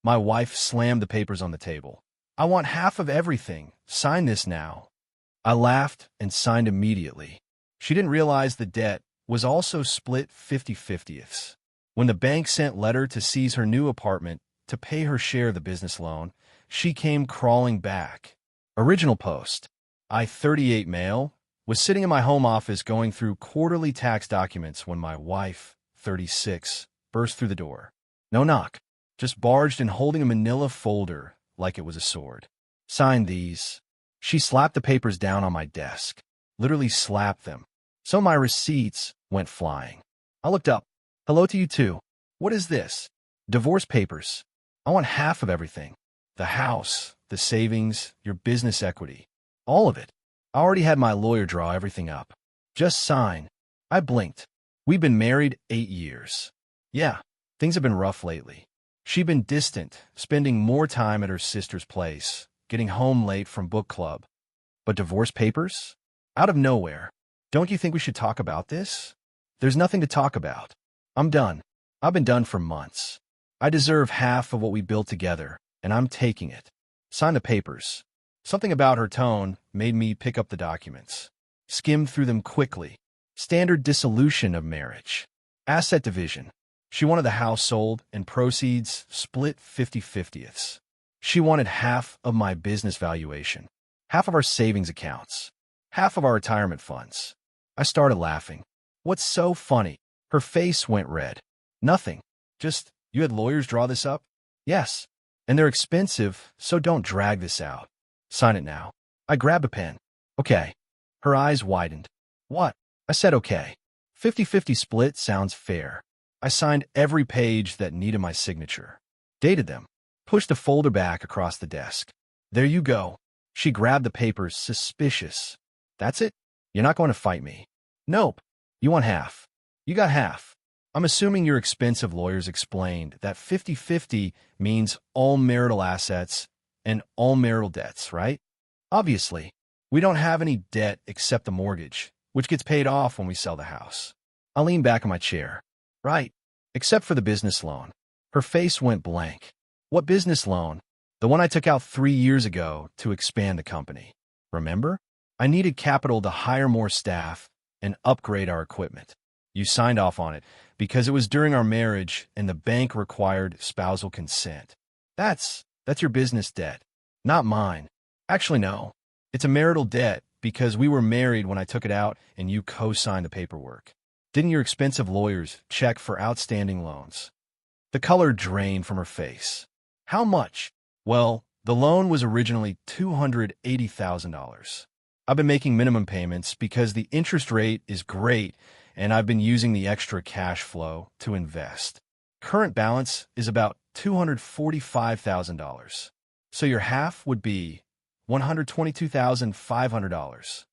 My wife slammed the papers on the table. "I want half of everything. Sign this now." I laughed and signed immediately. She didn't realize the debt was also split 50/50ths. When the bank sent letter to seize her new apartment to pay her share of the business loan, she came crawling back. Original post. I, 38 male, was sitting in my home office going through quarterly tax documents when my wife, 36, burst through the door. No knock, just barged in holding a manila folder like it was a sword. "Sign these." She slapped the papers down on my desk, literally slapped them. So my receipts went flying. I looked up. "Hello to you too. What is this?" "Divorce papers. I want half of everything. The house, the savings, your business equity. All of it. I already had my lawyer draw everything up. Just sign." I blinked. We'd been married 8 years. Yeah, things have been rough lately. She'd been distant, spending more time at her sister's place, getting home late from book club. But divorce papers? Out of nowhere. "Don't you think we should talk about this?" "There's nothing to talk about. I'm done. I've been done for months. I deserve half of what we built together, and I'm taking it. Sign the papers." Something about her tone made me pick up the documents. Skimmed through them quickly. Standard dissolution of marriage. Asset division. She wanted the house sold and proceeds split 50/50ths. She wanted half of my business valuation, half of our savings accounts, half of our retirement funds. I started laughing. "What's so funny?" Her face went red. "Nothing. Just, you had lawyers draw this up?" "Yes. And they're expensive, so don't drag this out. Sign it now." I grabbed a pen. "Okay." Her eyes widened. "What?" I said okay. 50/50 split sounds fair. I signed every page that needed my signature. Dated them. Pushed the folder back across the desk. "There you go." She grabbed the papers, suspicious. "That's it? You're not going to fight me?" "Nope. You want half. You got half." I'm assuming your expensive lawyers explained that 50/50 means all marital assets and all marital debts, right? Obviously, we don't have any debt except the mortgage, which gets paid off when we sell the house. I leaned back in my chair. "Right. Except for the business loan." Her face went blank. "What business loan?" "The one I took out 3 years ago to expand the company. Remember? I needed capital to hire more staff and upgrade our equipment. You signed off on it because it was during our marriage and the bank required spousal consent. That's your business debt, not mine. Actually, no. It's a marital debt because we were married when I took it out and you co-signed the paperwork. Didn't your expensive lawyers check for outstanding loans?" The color drained from her face. "How much?" "Well, the loan was originally $280,000. I've been making minimum payments because the interest rate is great and I've been using the extra cash flow to invest. Current balance is about $245,000. So your half would be $122,500.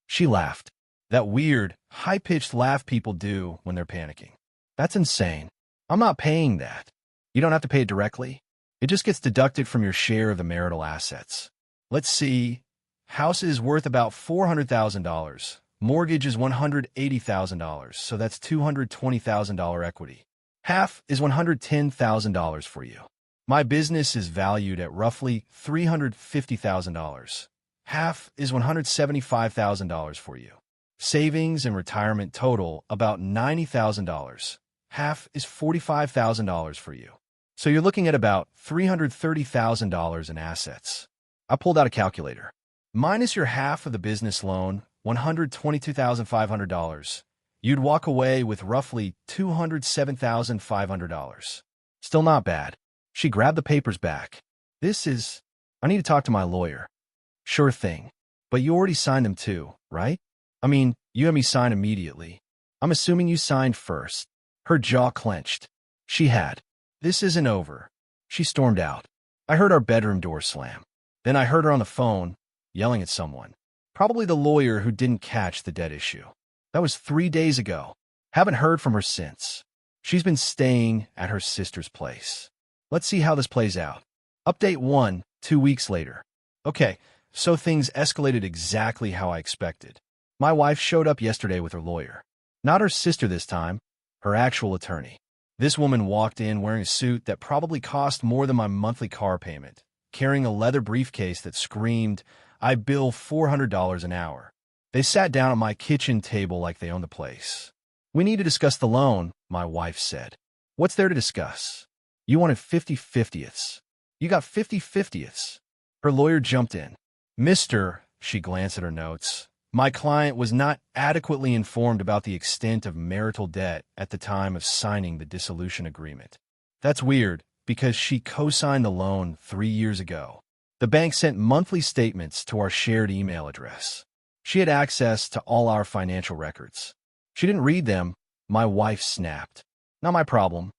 She laughed. That weird, high-pitched laugh people do when they're panicking. "That's insane. I'm not paying that." "You don't have to pay it directly. It just gets deducted from your share of the marital assets. Let's see. House is worth about $400,000. Mortgage is $180,000, so that's $220,000 equity. Half is $110,000 for you. My business is valued at roughly $350,000. Half is $175,000 for you. Savings and retirement total about $90,000. Half is $45,000 for you. So you're looking at about $330,000 in assets." I pulled out a calculator. "Minus your half of the business loan, $122,500. You'd walk away with roughly $207,500. Still not bad." She grabbed the papers back. I need to talk to my lawyer." "Sure thing. But you already signed them too, right? I mean, you had me sign immediately. I'm assuming you signed first." Her jaw clenched. She had. "This isn't over." She stormed out. I heard our bedroom door slam. Then I heard her on the phone, yelling at someone. Probably the lawyer who didn't catch the debt issue. That was 3 days ago. Haven't heard from her since. She's been staying at her sister's place. Let's see how this plays out. Update 1, 2 weeks later. Okay, so things escalated exactly how I expected. My wife showed up yesterday with her lawyer. Not her sister this time, her actual attorney. This woman walked in wearing a suit that probably cost more than my monthly car payment, carrying a leather briefcase that screamed, "I bill $400 an hour." They sat down at my kitchen table like they owned the place. "We need to discuss the loan," my wife said. "What's there to discuss? You wanted 50/50ths. You got 50/50ths. Her lawyer jumped in. "Mister," she glanced at her notes, "my client was not adequately informed about the extent of marital debt at the time of signing the dissolution agreement." That's weird, because she co-signed the loan 3 years ago. The bank sent monthly statements to our shared email address. She had access to all our financial records. She didn't read them, my wife snapped. "Not my problem."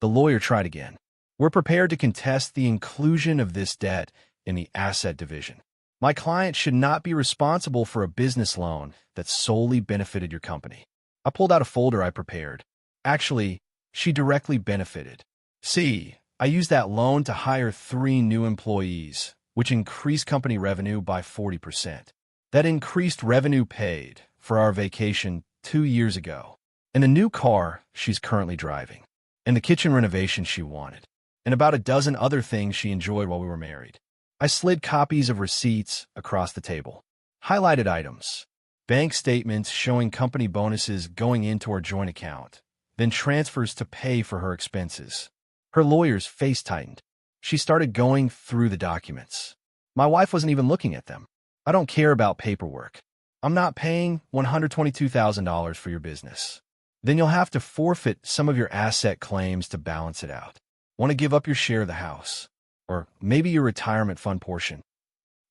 The lawyer tried again. "We're prepared to contest the inclusion of this debt in the asset division. My client should not be responsible for a business loan that solely benefited your company." I pulled out a folder I prepared. Actually, she directly benefited. See, I used that loan to hire 3 new employees, which increased company revenue by 40%. That increased revenue paid for our vacation 2 years ago, and the new car she's currently driving, and the kitchen renovation she wanted, and about a dozen other things she enjoyed while we were married. I slid copies of receipts across the table. Highlighted items. Bank statements showing company bonuses going into our joint account, then transfers to pay for her expenses. Her lawyer's face tightened. She started going through the documents. My wife wasn't even looking at them. "I don't care about paperwork. I'm not paying $122,000 for your business. Then you'll have to forfeit some of your asset claims to balance it out. Want to give up your share of the house? Or maybe your retirement fund portion?"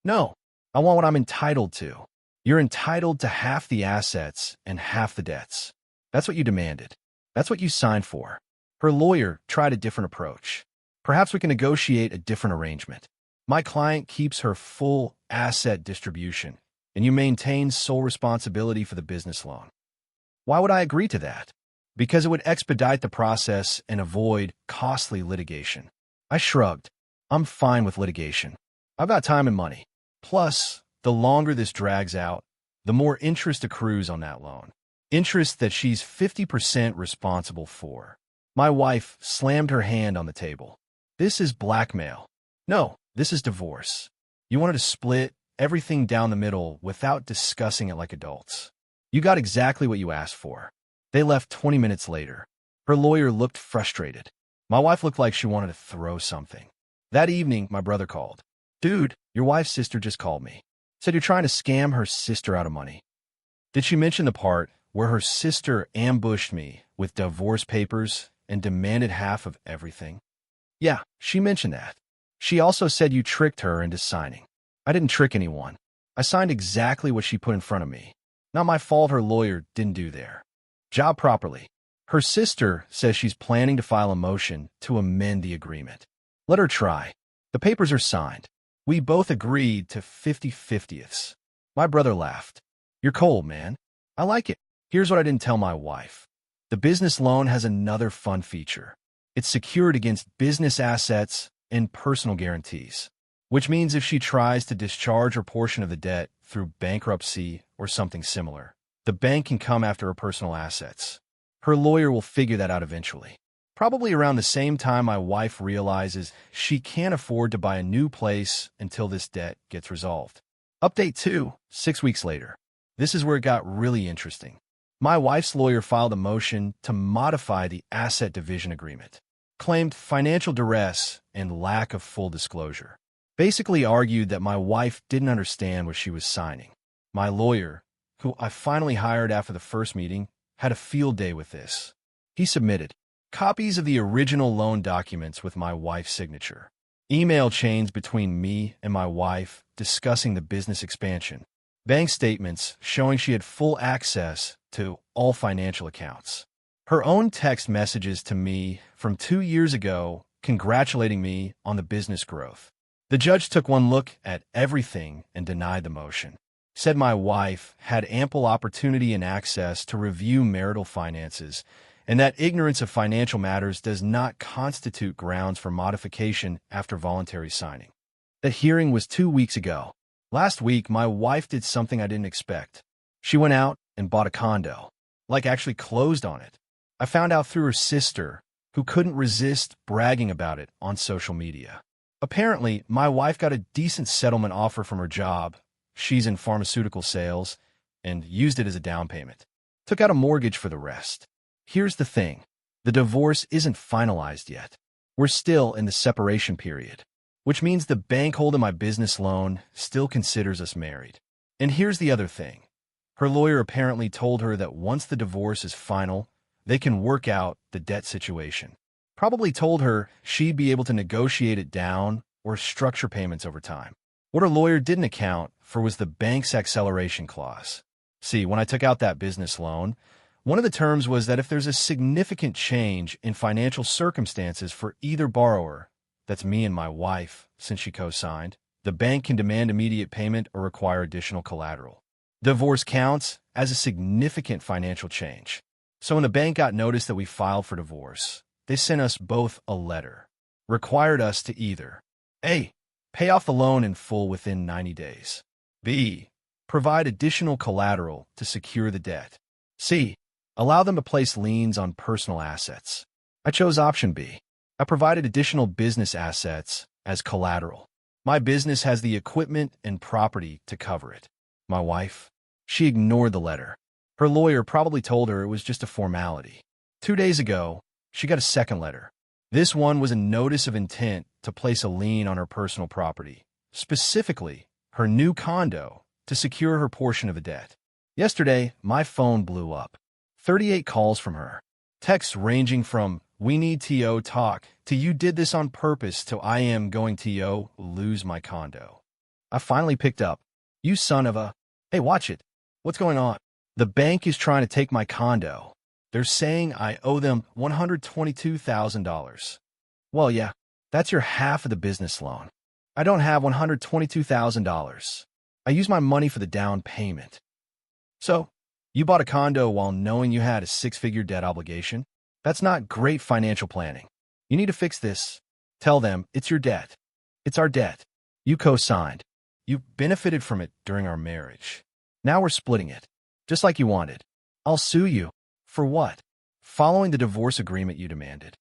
"No, I want what I'm entitled to." "You're entitled to half the assets and half the debts. That's what you demanded. That's what you signed for." Her lawyer tried a different approach. "Perhaps we can negotiate a different arrangement. My client keeps her full asset distribution, and you maintain sole responsibility for the business loan." Why would I agree to that? Because it would expedite the process and avoid costly litigation. I shrugged. I'm fine with litigation. I've got time and money. Plus, the longer this drags out, the more interest accrues on that loan. Interest that she's 50% responsible for. My wife slammed her hand on the table. "This is blackmail." "No, this is divorce. You wanted to split everything down the middle without discussing it like adults. You got exactly what you asked for." They left 20 minutes later. Her lawyer looked frustrated. My wife looked like she wanted to throw something. That evening, my brother called. "Dude, your wife's sister just called me. Said you're trying to scam her sister out of money." Did she mention the part where her sister ambushed me with divorce papers and demanded half of everything? "Yeah, she mentioned that. She also said you tricked her into signing." "I didn't trick anyone. I signed exactly what she put in front of me. Not my fault her lawyer didn't do their job properly." Her sister says she's planning to file a motion to amend the agreement. Let her try. The papers are signed. We both agreed to 50/50ths. My brother laughed. "You're cold, man. I like it." Here's what I didn't tell my wife. The business loan has another fun feature. It's secured against business assets and personal guarantees, which means if she tries to discharge her portion of the debt through bankruptcy or something similar, the bank can come after her personal assets. Her lawyer will figure that out eventually. Probably around the same time my wife realizes she can't afford to buy a new place until this debt gets resolved. Update 2, 6 weeks later. This is where it got really interesting. My wife's lawyer filed a motion to modify the asset division agreement, claimed financial duress and lack of full disclosure. Basically argued that my wife didn't understand what she was signing. My lawyer, who I finally hired after the first meeting, had a field day with this. He submitted copies of the original loan documents with my wife's signature, email chains between me and my wife discussing the business expansion, bank statements showing she had full access to all financial accounts, her own text messages to me from 2 years ago congratulating me on the business growth. The judge took one look at everything and denied the motion. Said my wife had ample opportunity and access to review marital finances, and that ignorance of financial matters does not constitute grounds for modification after voluntary signing. The hearing was 2 weeks ago. Last week, my wife did something I didn't expect. She went out and bought a condo, like actually closed on it. I found out through her sister who couldn't resist bragging about it on social media. Apparently, my wife got a decent settlement offer from her job. She's in pharmaceutical sales and used it as a down payment. Took out a mortgage for the rest. Here's the thing. The divorce isn't finalized yet. We're still in the separation period, which means the bank holding my business loan still considers us married. And here's the other thing. Her lawyer apparently told her that once the divorce is final, they can work out the debt situation. Probably told her she'd be able to negotiate it down or structure payments over time. What her lawyer didn't account for was the bank's acceleration clause. See, when I took out that business loan, one of the terms was that if there's a significant change in financial circumstances for either borrower, that's me and my wife, since she co-signed, the bank can demand immediate payment or require additional collateral. Divorce counts as a significant financial change. So when the bank got notice that we filed for divorce, they sent us both a letter. Required us to either A. Pay off the loan in full within 90 days. B. Provide additional collateral to secure the debt. C. Allow them to place liens on personal assets. I chose option B. I provided additional business assets as collateral. My business has the equipment and property to cover it. My wife, she ignored the letter. Her lawyer probably told her it was just a formality. 2 days ago, she got a second letter. This one was a notice of intent to place a lien on her personal property, specifically her new condo, to secure her portion of the debt. Yesterday, my phone blew up. 38 calls from her. Texts ranging from, "We need TO talk," to "You did this on purpose," to "I am going TO lose my condo." I finally picked up. "You son of a..." "Hey, watch it. What's going on?" "The bank is trying to take my condo. They're saying I owe them $122,000. Well, yeah, that's your half of the business loan. I don't have $122,000. I used my money for the down payment. So, you bought a condo while knowing you had a six-figure debt obligation? That's not great financial planning. You need to fix this. Tell them it's your debt. It's our debt. You co-signed. You benefited from it during our marriage. Now we're splitting it, just like you wanted. I'll sue you. For what? Following the divorce agreement you demanded."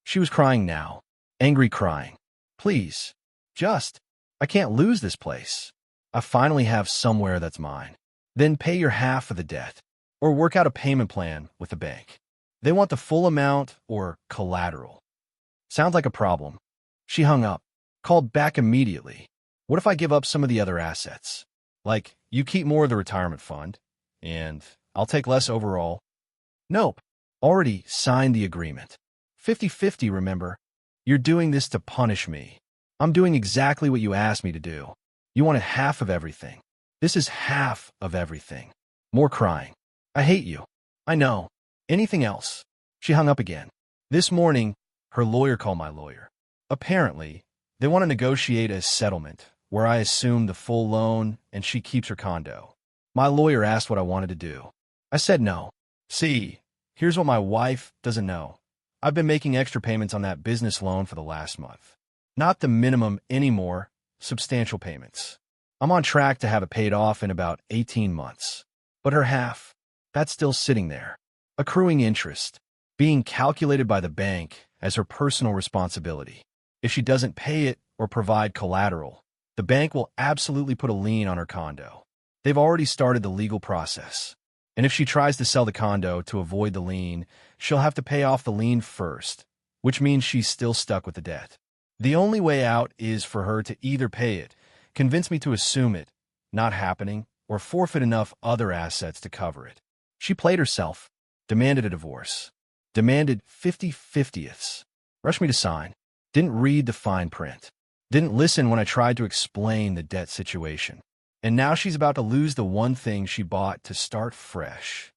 She was crying now, angry crying. "Please, I can't lose this place. I finally have somewhere that's mine. Then pay your half of the debt, or work out a payment plan with the bank. They want the full amount or collateral." Sounds like a problem. She hung up, called back immediately. "What if I give up some of the other assets? Like, you keep more of the retirement fund, and I'll take less overall." "Nope. Already signed the agreement. 50-50, remember? You're doing this to punish me. I'm doing exactly what you asked me to do. You wanted half of everything. This is half of everything." More crying. "I hate you. I know. Anything else?" She hung up again. This morning, her lawyer called my lawyer. Apparently, they want to negotiate a settlement where I assume the full loan and she keeps her condo. My lawyer asked what I wanted to do. I said no. See, here's what my wife doesn't know. I've been making extra payments on that business loan for the last month. Not the minimum anymore, substantial payments. I'm on track to have it paid off in about 18 months. But her half, that's still sitting there. Accruing interest, being calculated by the bank as her personal responsibility. If she doesn't pay it or provide collateral, the bank will absolutely put a lien on her condo. They've already started the legal process. And if she tries to sell the condo to avoid the lien, she'll have to pay off the lien first, which means she's still stuck with the debt. The only way out is for her to either pay it, convince me to assume it, not happening, or forfeit enough other assets to cover it. She played herself, demanded a divorce, demanded 50/50ths, rushed me to sign, didn't read the fine print, didn't listen when I tried to explain the debt situation. And now she's about to lose the one thing she bought to start fresh.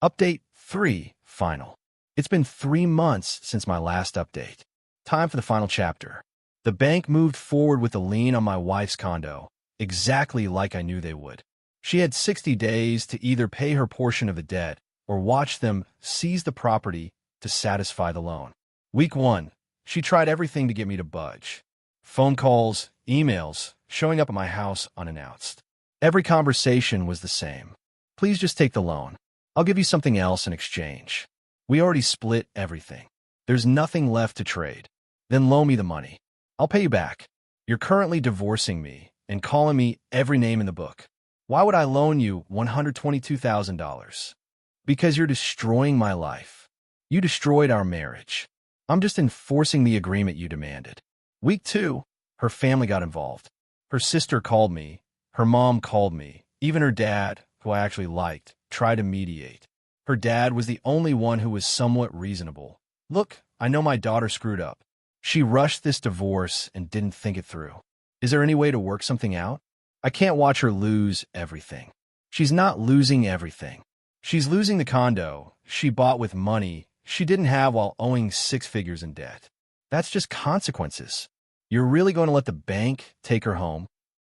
Update 3, final. It's been 3 months since my last update. Time for the final chapter. The bank moved forward with a lien on my wife's condo, exactly like I knew they would. She had 60 days to either pay her portion of the debt or watch them seize the property to satisfy the loan. Week 1, she tried everything to get me to budge. Phone calls, emails, showing up at my house unannounced. Every conversation was the same. "Please just take the loan. I'll give you something else in exchange. We already split everything. There's nothing left to trade. Then loan me the money. I'll pay you back. You're currently divorcing me and calling me every name in the book. Why would I loan you $122,000? Because you're destroying my life. You destroyed our marriage. I'm just enforcing the agreement you demanded. Week 2, her family got involved. Her sister called me. Her mom called me. Even her dad, who I actually liked, tried to mediate. Her dad was the only one who was somewhat reasonable. Look, I know my daughter screwed up. She rushed this divorce and didn't think it through. Is there any way to work something out? I can't watch her lose everything. She's not losing everything. She's losing the condo she bought with money she didn't have while owing 6 figures in debt. That's just consequences. You're really going to let the bank take her home?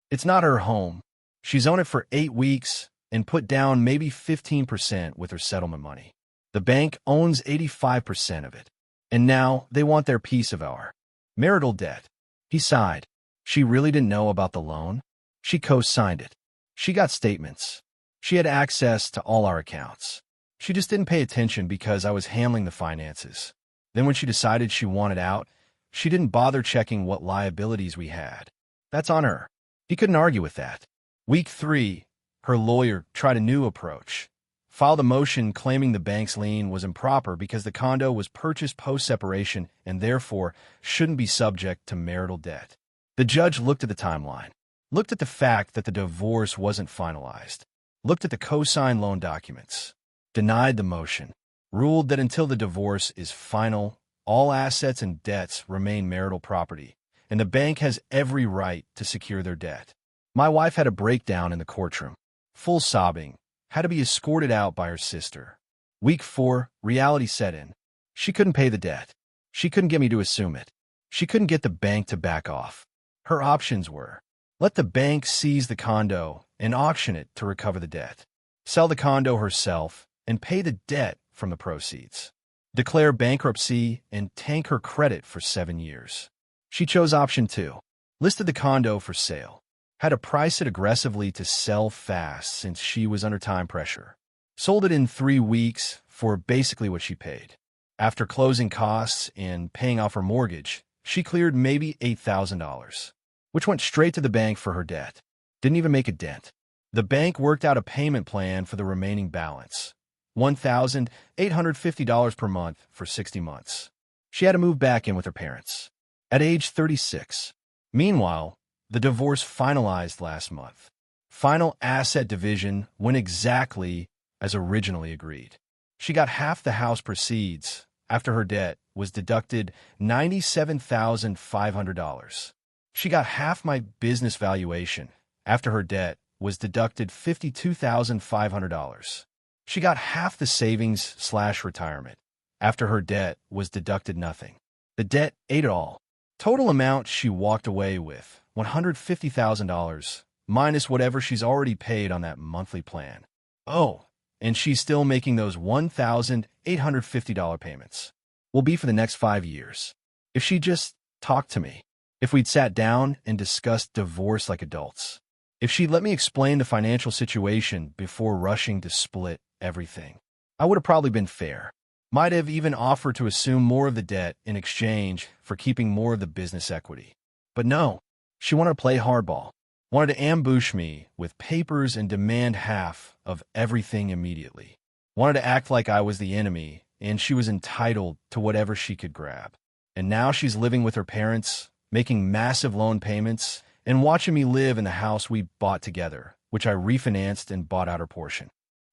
It's not her home. She's owned it for 8 weeks and put down maybe 15% with her settlement money. The bank owns 85% of it. And now they want their piece of our marital debt. He sighed. She really didn't know about the loan. She co-signed it. She got statements. She had access to all our accounts. She just didn't pay attention because I was handling the finances. Then when she decided she wanted out, she didn't bother checking what liabilities we had. That's on her. He couldn't argue with that. Week 3, her lawyer tried a new approach. Filed a motion claiming the bank's lien was improper because the condo was purchased post-separation and therefore shouldn't be subject to marital debt. The judge looked at the timeline, looked at the fact that the divorce wasn't finalized, looked at the co-signed loan documents, denied the motion, ruled that until the divorce is final, all assets and debts remain marital property, and the bank has every right to secure their debt. My wife had a breakdown in the courtroom, full sobbing, had to be escorted out by her sister. Week 4, reality set in. She couldn't pay the debt. She couldn't get me to assume it. She couldn't get the bank to back off. Her options were, let the bank seize the condo and auction it to recover the debt, sell the condo herself and pay the debt from the proceeds, declare bankruptcy and tank her credit for 7 years. She chose option 2, listed the condo for sale, had to price it aggressively to sell fast since she was under time pressure, sold it in 3 weeks for basically what she paid. After closing costs and paying off her mortgage, she cleared maybe $8,000, which went straight to the bank for her debt. Didn't even make a dent. The bank worked out a payment plan for the remaining balance, $1,850 per month for 60 months. She had to move back in with her parents at age 36. Meanwhile, the divorce finalized last month. Final asset division went exactly as originally agreed. She got half the house proceeds after her debt was deducted $97,500. She got half my business valuation after her debt was deducted $52,500. She got half the savings/retirement after her debt was deducted nothing. The debt ate it all. Total amount she walked away with, $150,000, minus whatever she's already paid on that monthly plan. Oh, and she's still making those $1,850 payments. Will be for the next 5 years. If she just talked to me, if we'd sat down and discussed divorce like adults, if she'd let me explain the financial situation before rushing to split everything, I would have probably been fair. Might have even offered to assume more of the debt in exchange for keeping more of the business equity. But no, she wanted to play hardball, wanted to ambush me with papers and demand half of everything immediately, wanted to act like I was the enemy and she was entitled to whatever she could grab. And now she's living with her parents, making massive loan payments, and watching me live in the house we bought together, which I refinanced and bought out her portion.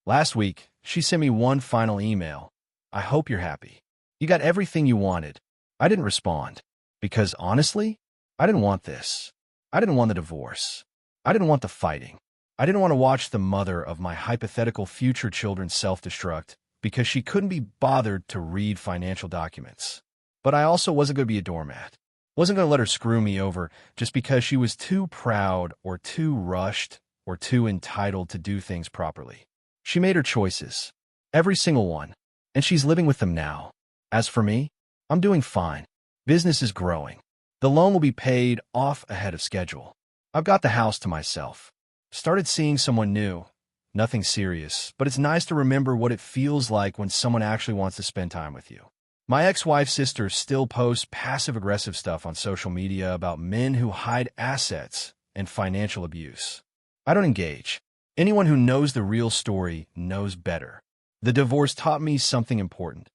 Last week, she sent me one final email. I hope you're happy. You got everything you wanted. I didn't respond because, honestly, I didn't want this. I didn't want the divorce. I didn't want the fighting. I didn't want to watch the mother of my hypothetical future children self-destruct because she couldn't be bothered to read financial documents. But I also wasn't going to be a doormat. Wasn't going to let her screw me over just because she was too proud or too rushed or too entitled to do things properly. She made her choices, every single one, and she's living with them now. As for me, I'm doing fine. Business is growing. The loan will be paid off ahead of schedule. I've got the house to myself. Started seeing someone new. Nothing serious, but it's nice to remember what it feels like when someone actually wants to spend time with you. My ex-wife's sister still posts passive-aggressive stuff on social media about men who hide assets and financial abuse. I don't engage. Anyone who knows the real story knows better. The divorce taught me something important.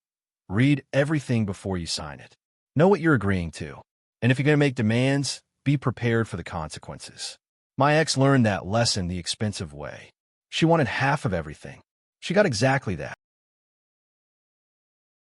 Read everything before you sign it. Know what you're agreeing to. And if you're going to make demands, be prepared for the consequences. My ex learned that lesson the expensive way. She wanted half of everything. She got exactly that.